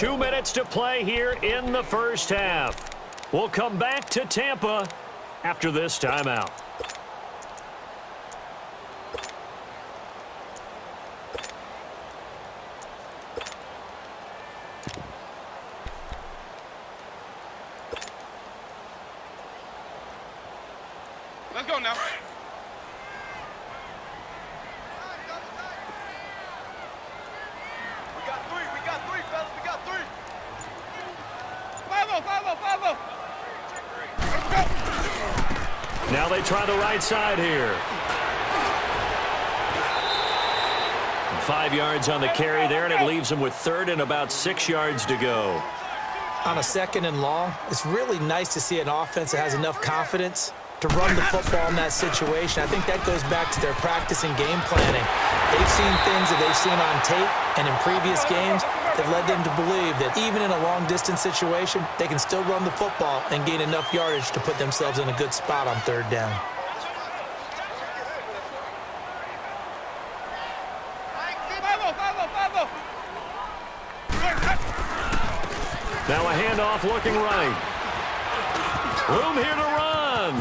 2 minutes to play here in the first half. We'll come back to Tampa after this timeout. Let's go now. We got three, fellas. We got three. 5-0, 5-0, 5-0. Let's go. Now they try the right side here. 5 yards on the carry there, and it leaves them with third and about 6 yards to go. On a second and long, it's really nice to see an offense that has enough confidence to run the football in that situation. I think that goes back to their practice and game planning. They've seen things that they've seen on tape and in previous games that led them to believe that even in a long-distance situation, they can still run the football and gain enough yardage to put themselves in a good spot on third down. Now a handoff looking right. Room here to run.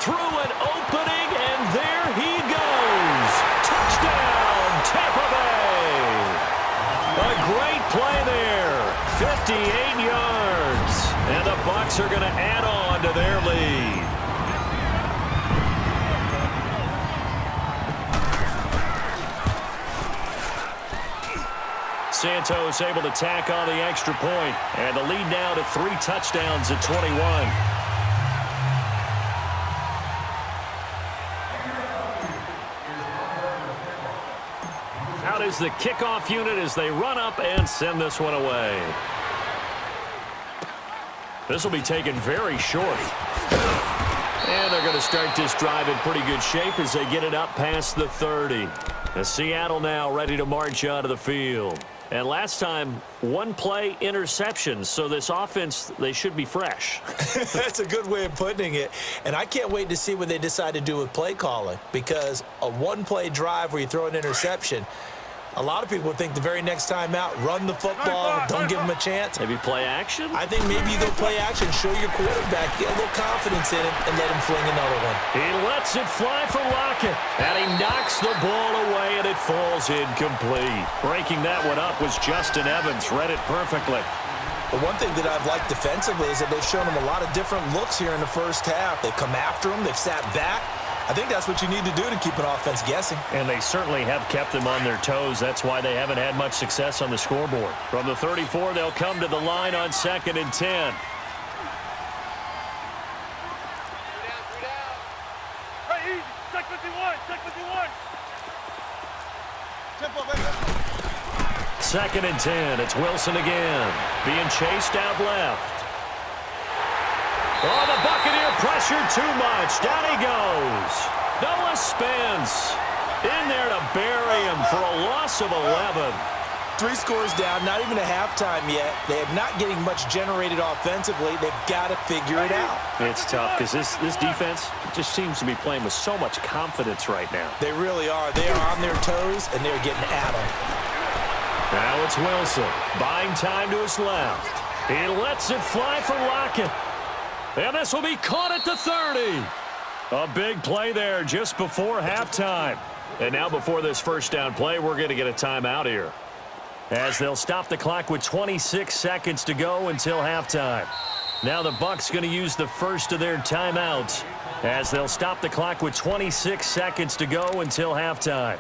Through an opening, and there he goes. Touchdown, Tampa Bay. A great play there. 58 yards. And the Bucs are going to add on to their lead. Santos able to tack on the extra point, and the lead now to 3 touchdowns at 21. Out is the kickoff unit as they run up and send this one away. This will be taken very short. And they're going to start this drive in pretty good shape as they get it up past the 30. And Seattle now ready to march onto the field. And last time, 1 play interception, so this offense, they should be fresh. That's a good way of putting it. And I can't wait to see what they decide to do with play calling, because a 1-play drive where you throw an interception, a lot of people would think the very next time out, run the football, don't give them a chance. Maybe play action? I think maybe you go play action, show your quarterback, get a little confidence in him, and let him fling another one. He lets it fly for Lockett, and he knocks the ball away, and it falls incomplete. Breaking that one up was Justin Evans. Read it perfectly. The one thing that I've liked defensively is that they've shown him a lot of different looks here in the first half. They've come after him. They've sat back. I think that's what you need to do to keep an offense guessing. And they certainly have kept them on their toes. That's why they haven't had much success on the scoreboard. From the 34, they'll come to the line on 2nd and 10. Hey, easy. Check 51. Check 51. Tempo, baby. 2nd and 10. It's Wilson again. Being chased out left. Oh, the Buccaneer pressure too much. Down he goes. Noah Spence in there to bury him for a loss of 11. 3 scores down, not even a halftime yet. They are not getting much generated offensively. They've got to figure it out. It's tough because this defense just seems to be playing with so much confidence right now. They really are. They are on their toes, and they're getting at them. Now it's Wilson. Buying time to his left. He lets it fly for Lockett. And this will be caught at the 30. A big play there just before halftime. And now before this first down play, we're going to get a timeout here, as they'll stop the clock with 26 seconds to go until halftime. Now the Bucs going to use the first of their timeouts, as they'll stop the clock with 26 seconds to go until halftime.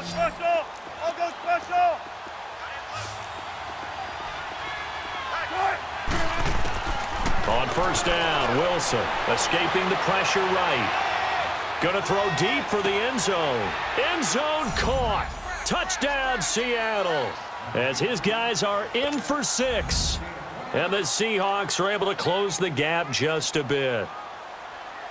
Special! I'll go special! On first down, Wilson escaping the pressure right. Going to throw deep for the end zone. End zone caught. Touchdown, Seattle. As his guys are in for 6. And the Seahawks are able to close the gap just a bit.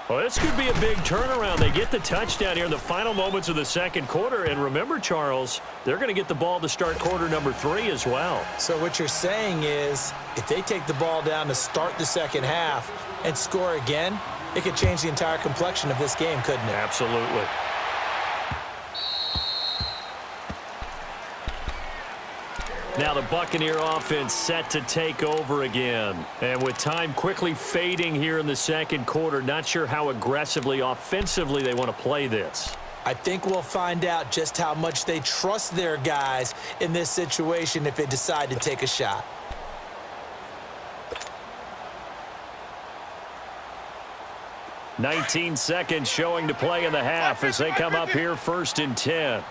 Well, this could be a big turnaround. They get the touchdown here in the final moments of the second quarter. And remember, Charles, they're going to get the ball to start quarter number 3 as well. So what you're saying is if they take the ball down to start the second half and score again, it could change the entire complexion of this game, couldn't it? Absolutely. Now the Buccaneer offense set to take over again. And with time quickly fading here in the second quarter, not sure how aggressively, offensively they want to play this. I think we'll find out just how much they trust their guys in this situation if they decide to take a shot. "19 seconds showing to play in the half as they come up here 1st and 10.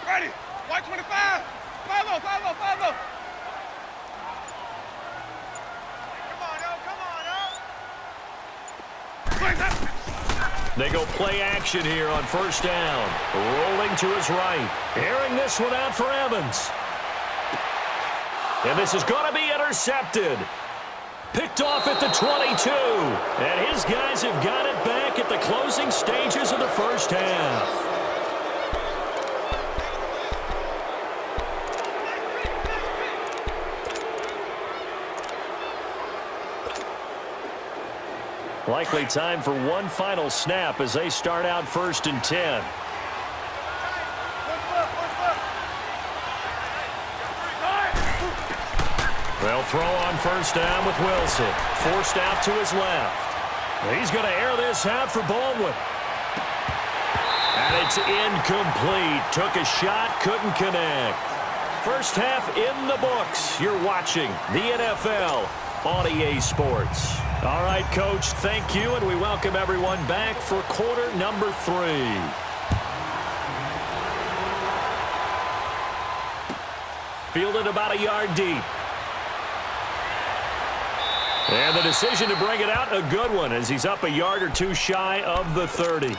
Ready. White 25. 5-0, 5-0, 5-0. Come on, yo. Come on, yo. Swing that. They go play action here on 1st down. Rolling to his right. Airing this one out for Evans. And this is going to be intercepted. Picked off at the 22. And his guys have got it back at the closing stages of the first half. Likely time for one final snap as they start out 1st and 10. They'll throw on 1st down with Wilson. Forced out to his left. He's going to air this out for Baldwin. And it's incomplete. Took a shot, couldn't connect. First half in the books. You're watching the NFL on EA Sports. All right, Coach, thank you, and we welcome everyone back for quarter number 3. Fielded about a yard deep. And the decision to bring it out, a good one, as he's up a yard or 2 shy of the 30.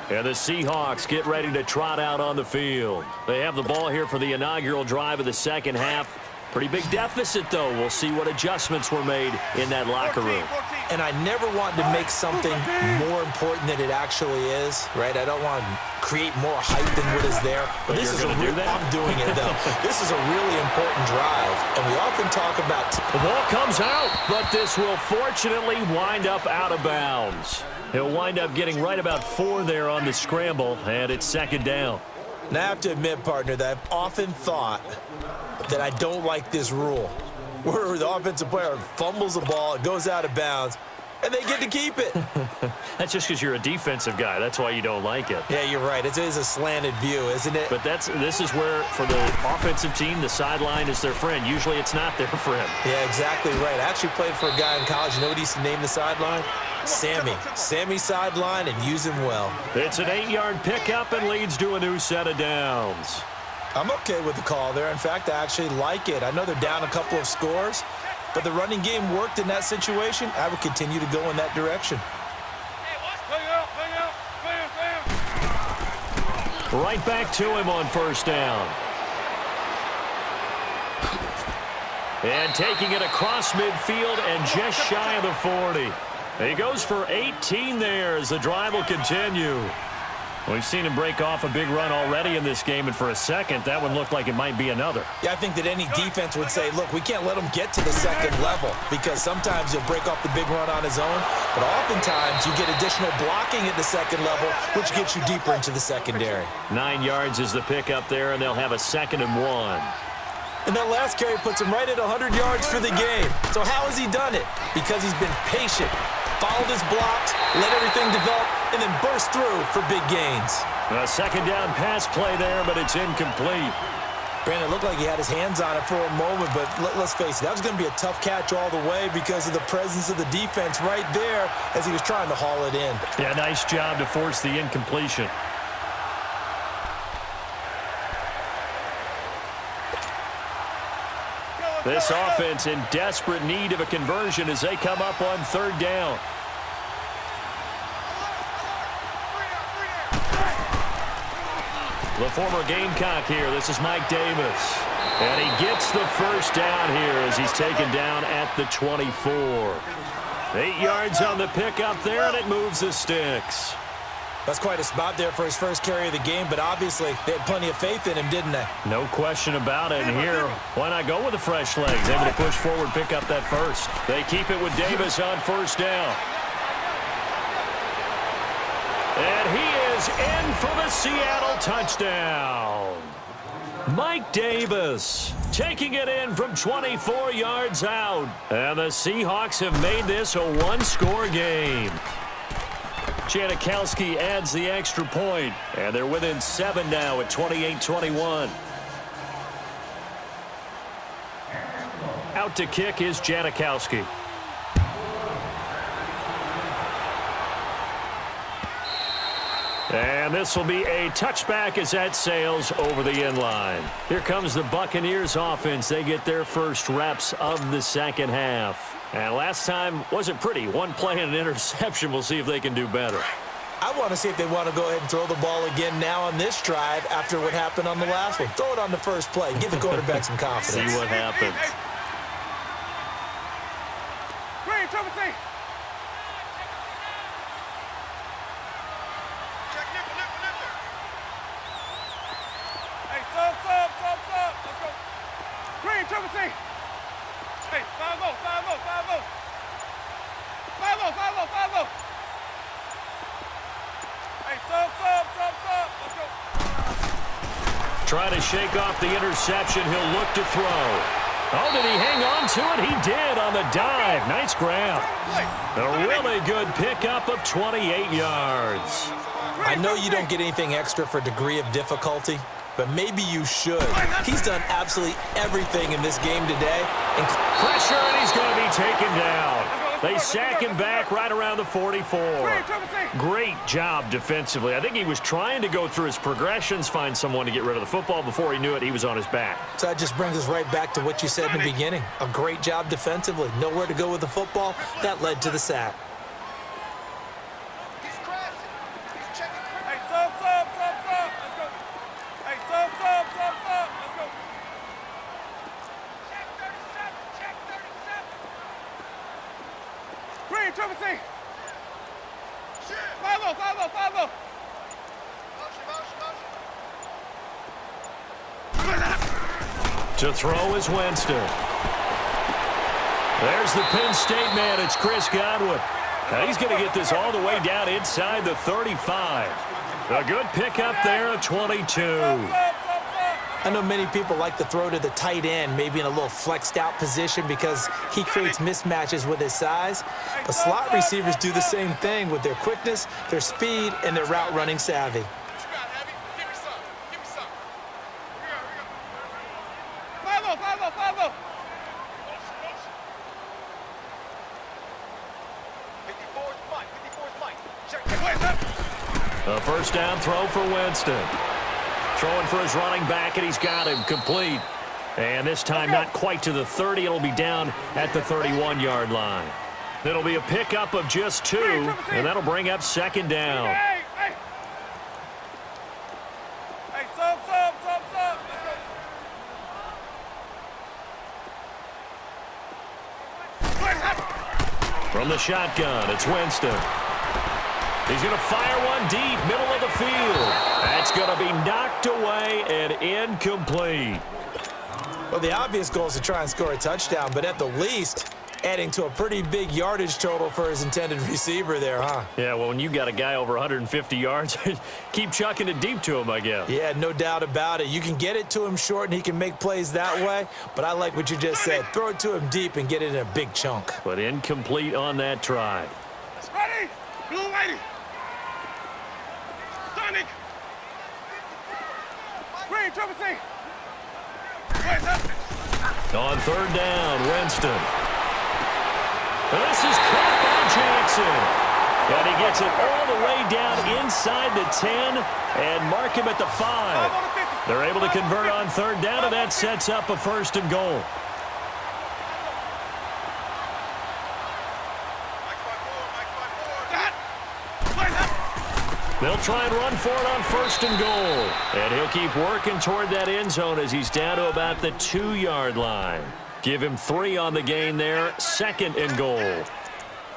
And the Seahawks get ready to trot out on the field. They have the ball here for the inaugural drive of the second half. Pretty big deficit, though. We'll see what adjustments were made in that locker room. And I never want to make something more important than it actually is, right? I don't want to create more hype than what is there. But this is a real, I'm doing it, though. This is a really important drive. And we often talk about... The ball comes out, but this will fortunately wind up out of bounds. He'll wind up getting right about 4 there on the scramble, and it's 2nd down. And I have to admit, partner, that I've often thought that I don't like this rule, where the offensive player fumbles the ball, it goes out of bounds, and they get to keep it. That's just because you're a defensive guy. That's why you don't like it. Yeah, you're right. It is a slanted view, isn't it? But this is where, for the offensive team, the sideline is their friend. Usually it's not their friend. Yeah, exactly right. I actually played for a guy in college. You know what he used to name the sideline? Sammy. Sammy sideline, and use him well. It's an 8-yard pickup and leads to a new set of downs. I'm okay with the call there. In fact, I actually like it. I know they're down a couple of scores, but the running game worked in that situation. I would continue to go in that direction. Right back to him on 1st down. And taking it across midfield and just shy of the 40. He goes for 18 there as the drive will continue. We've seen him break off a big run already in this game, and for a second, that one looked like it might be another. Yeah, I think that any defense would say, look, we can't let him get to the second level, because sometimes he'll break off the big run on his own, but oftentimes you get additional blocking at the second level, which gets you deeper into the secondary. 9 yards is the pickup there, and they'll have a 2nd and 1. And that last carry puts him right at 100 yards for the game. So how has he done it? Because he's been patient, followed his blocks, let everything develop, and then burst through for big gains. A 2nd down pass play there, but it's incomplete. Brandon, it looked like he had his hands on it for a moment, but let's face it, that was going to be a tough catch all the way because of the presence of the defense right there as he was trying to haul it in. Yeah, nice job to force the incompletion. This offense in desperate need of a conversion as they come up on 3rd down. The former Gamecock here. This is Mike Davis. And he gets the 1st down here as he's taken down at the 24. 8 yards on the pickup there, and it moves the sticks. That's quite a spot there for his first carry of the game, but obviously they had plenty of faith in him, didn't they? No question about it. And here, why not go with the fresh legs? Able to push forward, pick up that first. They keep it with Davis on first down. And he is in for the Seattle touchdown. Mike Davis taking it in from 24 yards out. And the Seahawks have made this a one-score game. Janikowski adds the extra point, and they're within 7 now at 28-21. Out to kick is Janikowski. And this will be a touchback as that sails over the end line. Here comes the Buccaneers offense. They get their first reps of the second half. And last time wasn't pretty. One play and an interception. We'll see if they can do better. I want to see if they want to go ahead and throw the ball again now on this drive after what happened on the last one. Throw it on the first play. Give the quarterback some confidence. See what happens. Green, trouble C. Hey, sub. Let's go. Green, trouble C. Hey, 5-0. 5-0. Hey, sub. Let's go. Trying to shake off the interception. He'll look to throw. Oh, did he hang on to it? He did on the dive. Nice grab. A really good pickup of 28 yards. I know you don't get anything extra for degree of difficulty, but maybe you should. He's done absolutely everything in this game today. Pressure, and he's going to be taken down. They sack him back right around the 44. Great job defensively. I think he was trying to go through his progressions, find someone to get rid of the football. Before he knew it, he was on his back. So that just brings us right back to what you said in the beginning. A great job defensively. Nowhere to go with the football. That led to the sack. Hey, sub. Let's go. Hey, sub. Let's go. Check 37. Green, trouble C. 5-0. To throw is Winston. There's the Penn State man. It's Chris Godwin. Now he's going to get this all the way down inside the 35. A good pickup there at 22. I know many people like to throw to the tight end, maybe in a little flexed out position because he creates mismatches with his size. But slot receivers do the same thing with their quickness, their speed, and their route running savvy. 5-0. A first down throw for Winston. Throwing for his running back, and he's got him complete. And this time not quite to the 30. It'll be down at the 31-yard line. It'll be a pickup of just 2, and that'll bring up second down. Hey, sub. From the shotgun, it's Winston. He's going to fire one deep, middle of the field. That's going to be knocked away and incomplete. Well, the obvious goal is to try and score a touchdown, but at the least, adding to a pretty big yardage total for his intended receiver there, huh? Yeah, well, when you got a guy over 150 yards, keep chucking it deep to him, I guess. Yeah, no doubt about it. You can get it to him short, and he can make plays that way, but I like what you just said. Throw it to him deep and get it in a big chunk. But incomplete on that try. Ready? Blue whitey. Sonic. Green, trouble C. On third down, Winston. This is caught by Jackson. And he gets it all the way down inside the 10 and mark him at the 5. They're able to convert on third down, and that sets up a first and goal. They'll try and run for it on first and goal. And he'll keep working toward that end zone as he's down to about the 2-yard line. Give him 3 on the gain there, second and goal.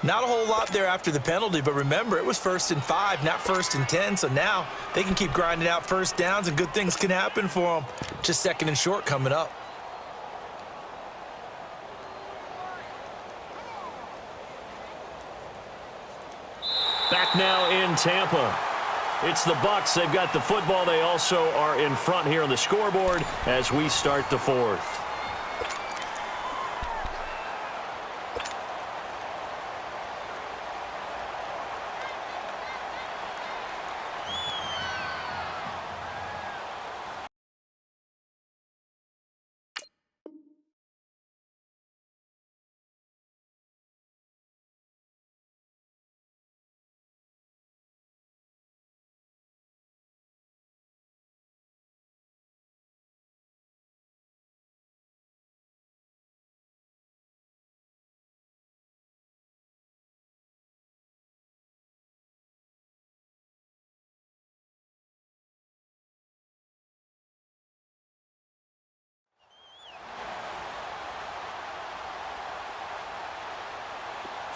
Not a whole lot there after the penalty, but remember, it was 1st and 5, not 1st and 10, so now they can keep grinding out first downs and good things can happen for them. Just 2nd and short coming up. Back now in Tampa. It's the Bucs. They've got the football. They also are in front here on the scoreboard as we start the 4th.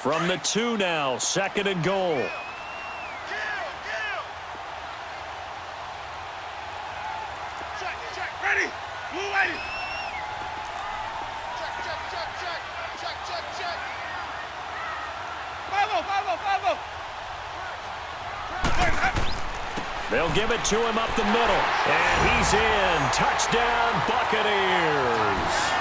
From the 2 now, 2nd and goal. Check, ready, blue lady. Check. Follow. They'll give it to him up the middle, and he's in. Touchdown, Buccaneers.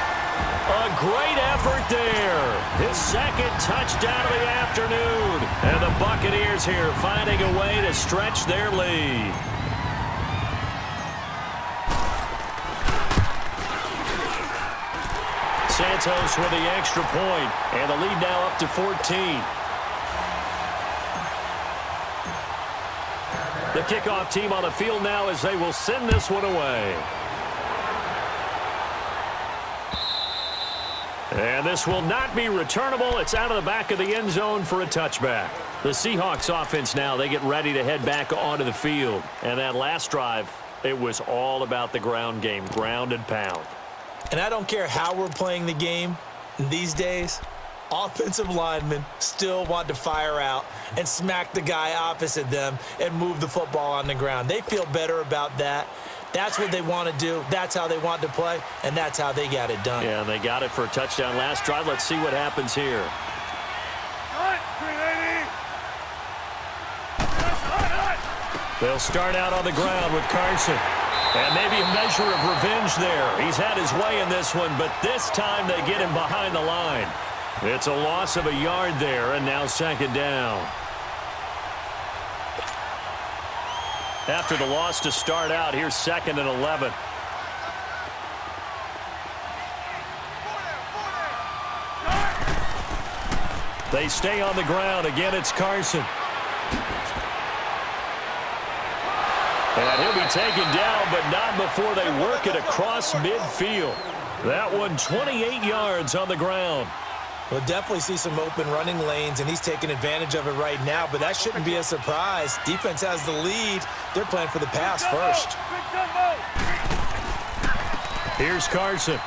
A great effort there. His 2nd touchdown of the afternoon. And the Buccaneers here finding a way to stretch their lead. Santos with the extra point, and the lead now up to 14. The kickoff team on the field now as they will send this one away. And this will not be returnable. It's out of the back of the end zone for a touchback. The Seahawks offense now, they get ready to head back onto the field. And that last drive, it was all about the ground game, ground and pound. And I don't care how we're playing the game these days, offensive linemen still want to fire out and smack the guy opposite them and move the football on the ground. They feel better about that. That's what they want to do. That's how they want to play, and that's how they got it done. Yeah, and they got it for a touchdown last drive. Let's see what happens here. They'll start out on the ground with Carson. And maybe a measure of revenge there. He's had his way in this one, but this time they get him behind the line. It's a loss of a yard there, and now 2nd down. After the loss to start out, here's 2nd and 11. They stay on the ground. Again, it's Carson. And he'll be taken down, but not before they work it across midfield. That one 28 yards on the ground. We'll definitely see some open running lanes, and he's taking advantage of it right now, but that shouldn't be a surprise. Defense has the lead. They're playing for the pass first. Here's Carson.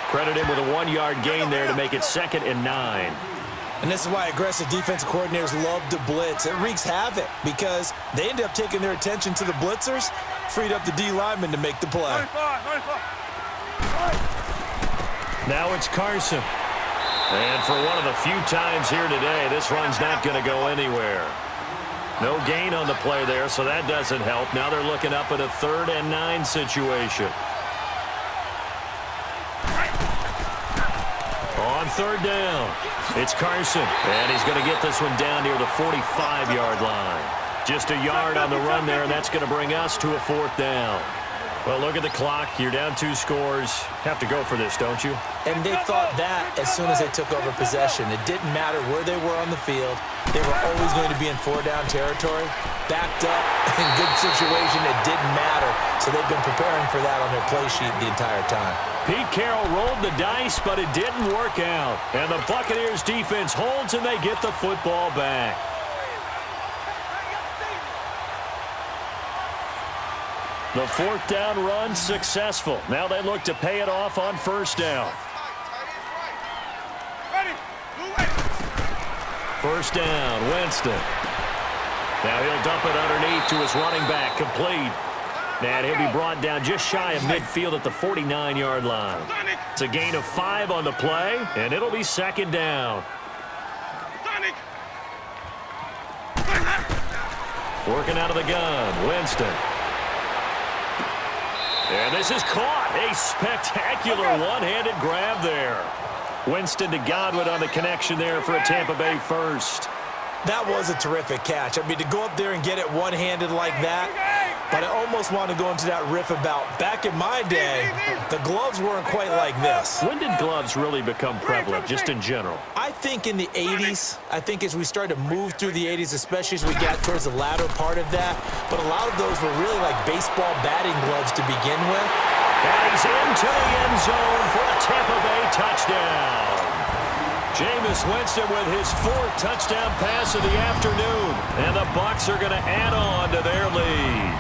Credit him with a 1-yard gain there to make it 2nd and 9. And this is why aggressive defensive coordinators love to blitz. It wreaks havoc because they end up taking their attention to the blitzers, freed up the D lineman to make the play. Now it's Carson. And for one of the few times here today, this run's not going to go anywhere. No gain on the play there, so that doesn't help. Now they're looking up at a 3rd and 9 situation. On 3rd down, it's Carson. And he's going to get this one down near the 45-yard line. Just a yard on the run there, and that's going to bring us to a 4th down. Well, look at the clock. You're down 2 scores. Have to go for this, don't you? And they thought that as soon as they took over possession. It didn't matter where they were on the field. They were always going to be in 4-down territory. Backed up, in good situation, it didn't matter. So they've been preparing for that on their play sheet the entire time. Pete Carroll rolled the dice, but it didn't work out. And the Buccaneers defense holds, and they get the football back. The 4th down run successful. Now they look to pay it off on 1st down. Ready, blue First down, Winston. Now he'll dump it underneath to his running back, complete. And he'll be brought down just shy of midfield at the 49-yard line. It's a gain of 5 on the play, and it'll be second down. Working out of the gun, Winston. And this is caught. A spectacular one-handed grab there. Winston to Godwin on the connection there for a Tampa Bay first. That was a terrific catch. I mean, to go up there and get it one-handed like that, but I almost want to go into that riff about back in my day, the gloves weren't quite like this. When did gloves really become prevalent, just in general? I think in the 80s. I think as we started to move through the 80s, especially as we got towards the latter part of that, but a lot of those were really like baseball batting gloves to begin with. And he's into the end zone for a Tampa Bay touchdown. Jameis Winston with his 4th touchdown pass of the afternoon. And the Bucs are going to add on to their lead.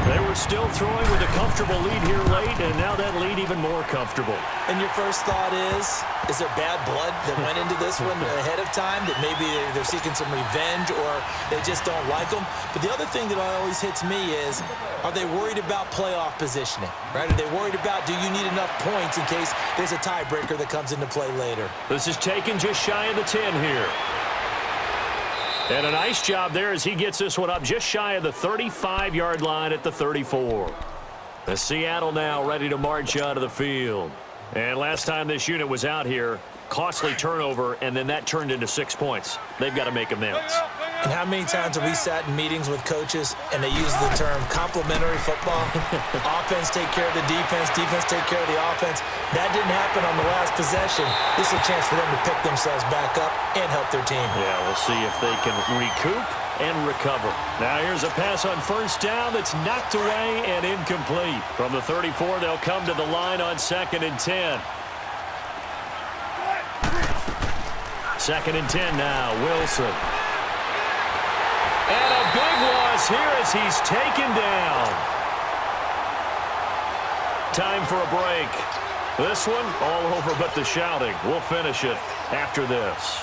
They were still throwing with a comfortable lead here late, and now that lead even more comfortable. And your first thought is there bad blood that went into this one ahead of time, that maybe they're seeking some revenge or they just don't like them? But the other thing that always hits me is, are they worried about playoff positioning? Right? Are they worried about, do you need enough points in case there's a tiebreaker that comes into play later? This is taken just shy of the 10 here. And a nice job there as he gets this one up just shy of the 35-yard line at the 34. The Seattle now ready to march out of the field. And last time this unit was out here, costly turnover, and then that turned into 6 points. They've got to make amends. And how many times have we sat in meetings with coaches and they use the term complementary football? Offense take care of the defense, defense take care of the offense. That didn't happen on the last possession. This is a chance for them to pick themselves back up and help their team. Yeah, we'll see if they can recoup and recover. Now here's a pass on first down that's knocked away and incomplete. From the 34, they'll come to the line on 2nd and 10. 2nd and 10 now, Wilson. And a big loss here as he's taken down. Time for a break. This one, all over but the shouting. We'll finish it after this.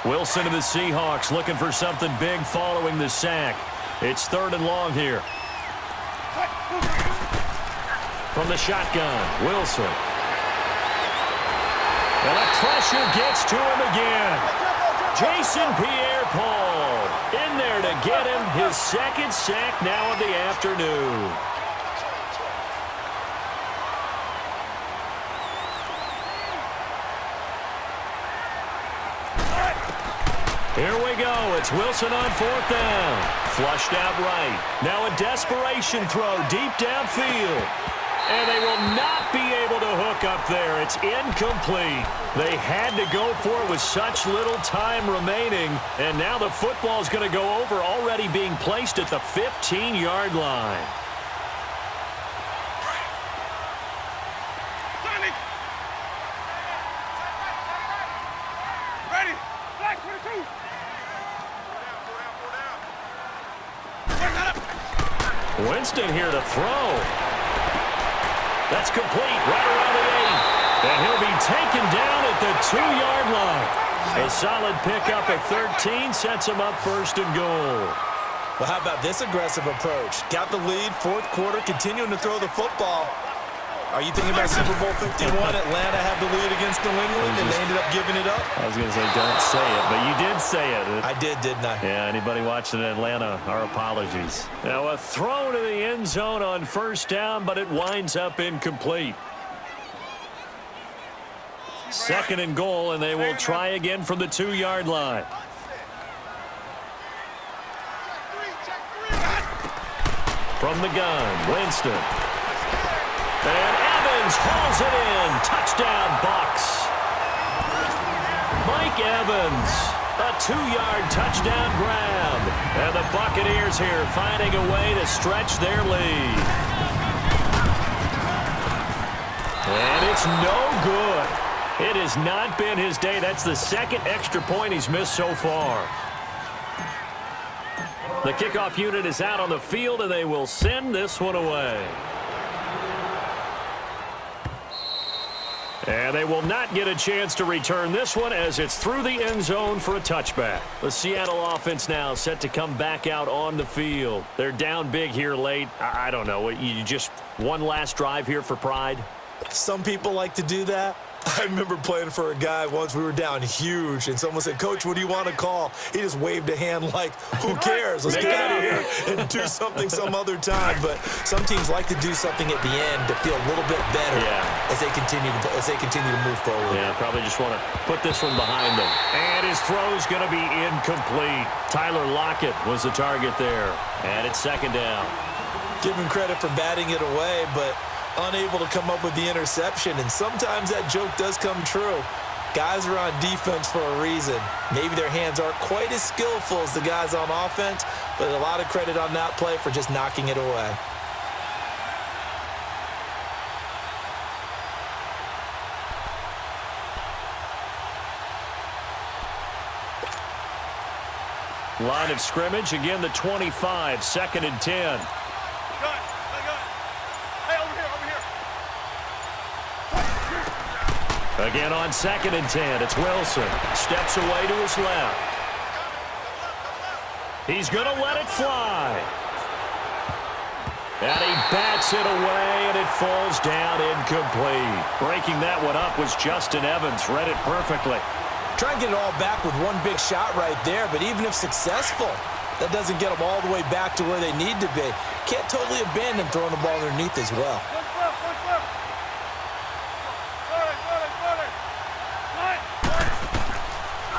Wilson and the Seahawks looking for something big following the sack. It's 3rd and long here. From the shotgun, Wilson. And the pressure gets to him again. Jason Pierre-Paul in there to get him his 2nd sack now of the afternoon. Here we go. It's Wilson on 4th down. Flushed out right. Now a desperation throw deep downfield. And they will not be able to hook up there. It's incomplete. They had to go for it with such little time remaining. And now the football is going to go over, already being placed at the 15-yard line. Ready. Black 22. Winston here to throw. That's complete right around the 8. And he'll be taken down at the 2-yard line. A solid pickup at 13 sets him up 1st and goal. Well, how about this aggressive approach? Got the lead, 4th quarter, continuing to throw the football. Are you thinking about Super Bowl 51? Atlanta had the lead against New England, and they ended up giving it up? I was going to say, don't say it, but you did say it. I did, didn't I? Yeah, anybody watching Atlanta, our apologies. Now a throw to the end zone on 1st down, but it winds up incomplete. 2nd and goal, and they will try again from the 2-yard line. From the gun, Winston. And Evans hauls it in. Touchdown, Bucs. Mike Evans, a 2-yard touchdown grab. And the Buccaneers here finding a way to stretch their lead. And it's no good. It has not been his day. That's the 2nd extra point he's missed so far. The kickoff unit is out on the field, and they will send this one away. And they will not get a chance to return this one as it's through the end zone for a touchback. The Seattle offense now set to come back out on the field. They're down big here late. I don't know. You just one last drive here for pride? Some people like to do that. I remember playing for a guy once. We were down huge, and someone said, "Coach, what do you want to call?" He just waved a hand like, who cares? Let's get out of here and do something some other time. But some teams like to do something at the end to feel a little bit better as they continue to move forward. Yeah, probably just want to put this one behind them. And his throw's going to be incomplete. Tyler Lockett was the target there. And it's second down. Give him credit for batting it away, but unable to come up with the interception, and sometimes that joke does come true. Guys are on defense for a reason. Maybe their hands aren't quite as skillful as the guys on offense, but a lot of credit on that play for just knocking it away. Line of scrimmage, again the 25, second and 10. Again on second and 10, it's Wilson. Steps away to his left. He's going to let it fly. And he bats it away, and it falls down incomplete. Breaking that one up was Justin Evans. Read it perfectly. Try and get it all back with one big shot right there, but even if successful, that doesn't get them all the way back to where they need to be. Can't totally abandon throwing the ball underneath as well.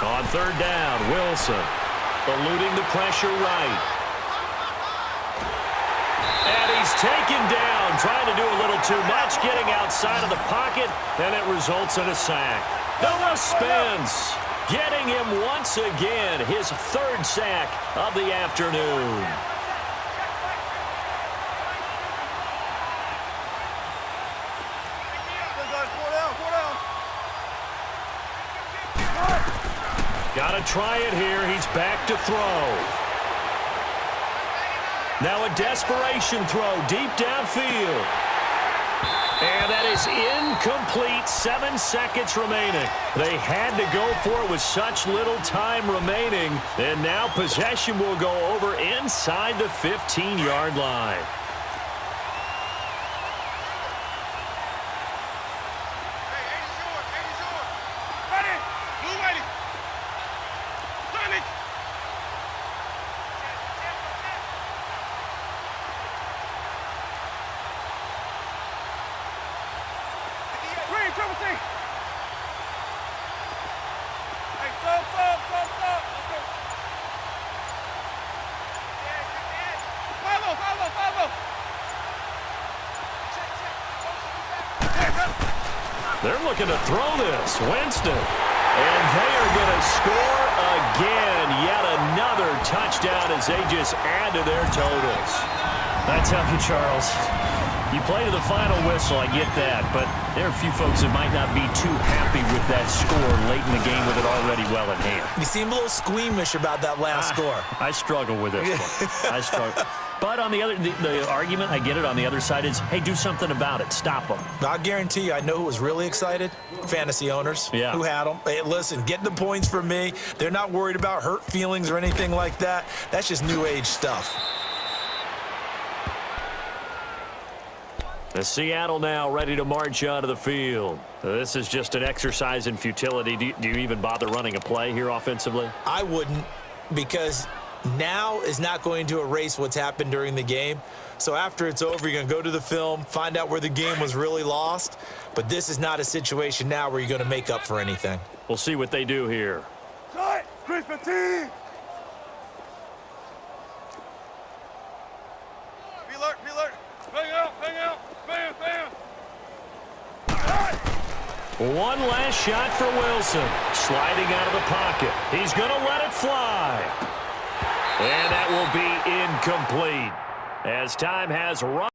On third down, Wilson eluding the pressure right. And he's taken down, trying to do a little too much, getting outside of the pocket, and it results in a sack. Noah Spence getting him once again, his third sack of the afternoon. Got to try it here. He's back to throw. Now a desperation throw deep downfield. And that is incomplete. 7 seconds remaining. They had to go for it with such little time remaining. And now possession will go over inside the 15-yard line. They're looking to throw this. Winston. And they are going to score again. Yet another touchdown as they just add to their totals. I tell you, Charles, you play to the final whistle, I get that. But there are a few folks that might not be too happy with that score late in the game with it already well in hand. You seem a little squeamish about that last score. I struggle with this one. I struggle. But on the other, the argument, I get it, on the other side is, hey, do something about it. Stop them. I guarantee you, I know who was really excited. Fantasy owners who had them. Hey, listen, get the points for me. They're not worried about hurt feelings or anything like that. That's just new age stuff. The Seattle now ready to march onto the field. This is just an exercise in futility. Do you even bother running a play here offensively? I wouldn't, because now is not going to erase what's happened during the game. So after it's over, you're going to go to the film, find out where the game was really lost. But this is not a situation now where you're going to make up for anything. We'll see what they do here. Chris Petit! Be alert, be alert. Bang out, bam, bam. One last shot for Wilson. Sliding out of the pocket. He's going to let it fly. And that will be incomplete as time has run.